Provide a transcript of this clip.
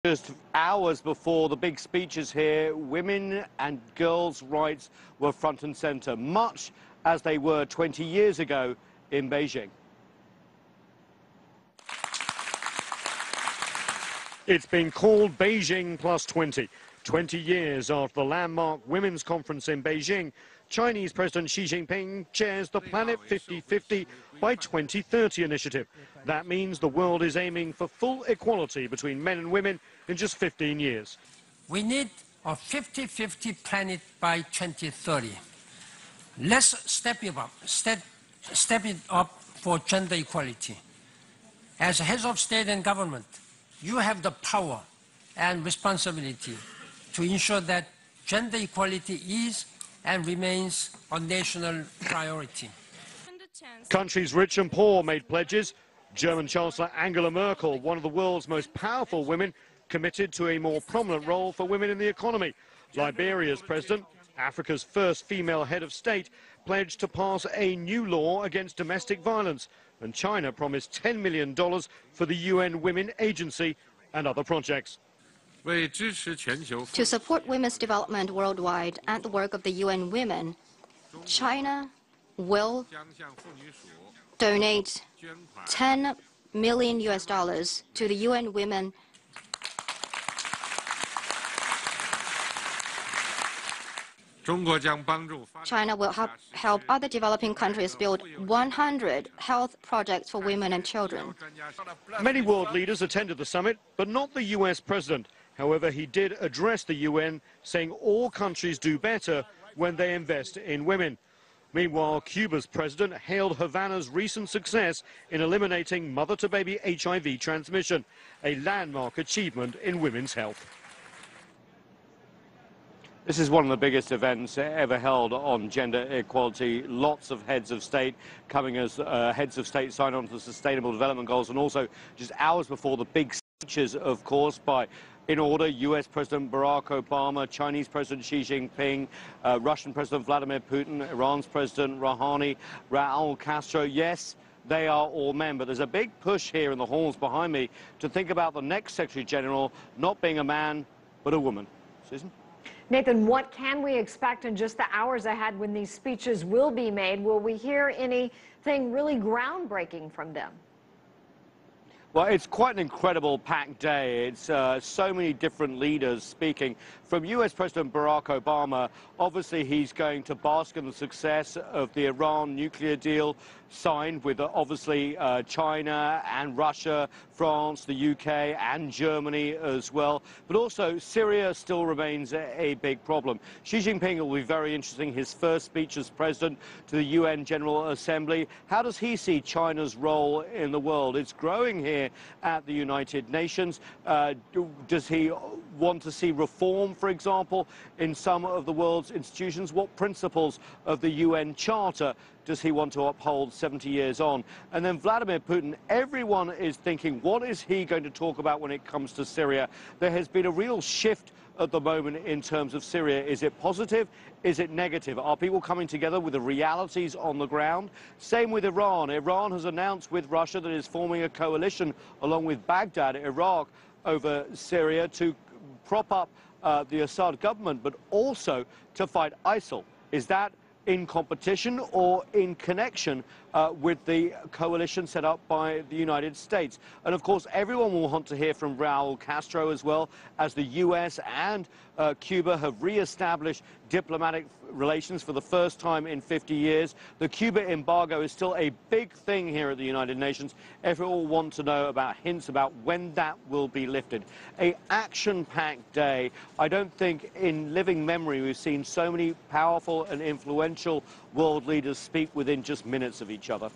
Just hours before the big speeches here, women and girls' rights were front and center, much as they were 20 years ago in Beijing. It's been called Beijing Plus 20. 20 years after the landmark Women's Conference in Beijing, Chinese President Xi Jinping chairs the Planet 50-50 by 2030 initiative. That means the world is aiming for full equality between men and women in just 15 years. We need a 50-50 planet by 2030. Let's step it up for gender equality. As heads of state and government, you have the power and responsibility to ensure that gender equality is and remains a national priority. Countries rich and poor made pledges. German Chancellor Angela Merkel, one of the world's most powerful women, committed to a more prominent role for women in the economy. Liberia's president, Africa's first female head of state, pledged to pass a new law against domestic violence. And China promised $10 million for the UN Women Agency and other projects. To support women's development worldwide and the work of the UN Women, China will donate $10 million to the UN Women. China will help other developing countries build 100 health projects for women and children. Many world leaders attended the summit, but not the US president. However, he did address the UN, saying all countries do better when they invest in women. Meanwhile, Cuba's president hailed Havana's recent success in eliminating mother-to-baby HIV transmission, a landmark achievement in women's health. This is one of the biggest events ever held on gender equality. Lots of heads of state coming as heads of state sign on to the Sustainable Development Goals, and also just hours before the big speeches, of course, by, in order, US President Barack Obama, Chinese President Xi Jinping, Russian President Vladimir Putin, Iran's President Rouhani, Raul Castro. Yes, they are all men, but there's a big push here in the halls behind me to think about the next Secretary General not being a man, but a woman. Susan? Nathan, what can we expect in just the hours ahead when these speeches will be made? Will we hear anything really groundbreaking from them? Well, it's quite an incredible packed day. It's so many different leaders speaking. From US President Barack Obama, obviously he's going to bask in the success of the Iran nuclear deal signed with obviously China and Russia, France, the UK and Germany as well. But also Syria still remains a big problem. Xi Jinping will be very interesting, his first speech as president to the UN General Assembly. How does he see China's role in the world? It's growing here at the United Nations. Does he want to see reform, for example, in some of the world's institutions? What principles of the UN Charter does he want to uphold 70 years on? And then Vladimir Putin, everyone is thinking, what is he going to talk about when it comes to Syria? There has been a real shift at the moment in terms of Syria. Is it positive? Is it negative? Are people coming together with the realities on the ground? Same with Iran. Iran has announced with Russia that it is forming a coalition along with Baghdad, Iraq, over Syria to prop up the Assad government, but also to fight ISIL. Is that in competition or in connection with the coalition set up by the United States? And of course, everyone will want to hear from Raul Castro as well, as the US and Cuba have re-established diplomatic relations for the first time in 50 years. The Cuba embargo is still a big thing here at the United Nations. Everyone will want to know about hints about when that will be lifted. An action-packed day. I don't think in living memory we've seen so many powerful and influential world leaders speak within just minutes of each other.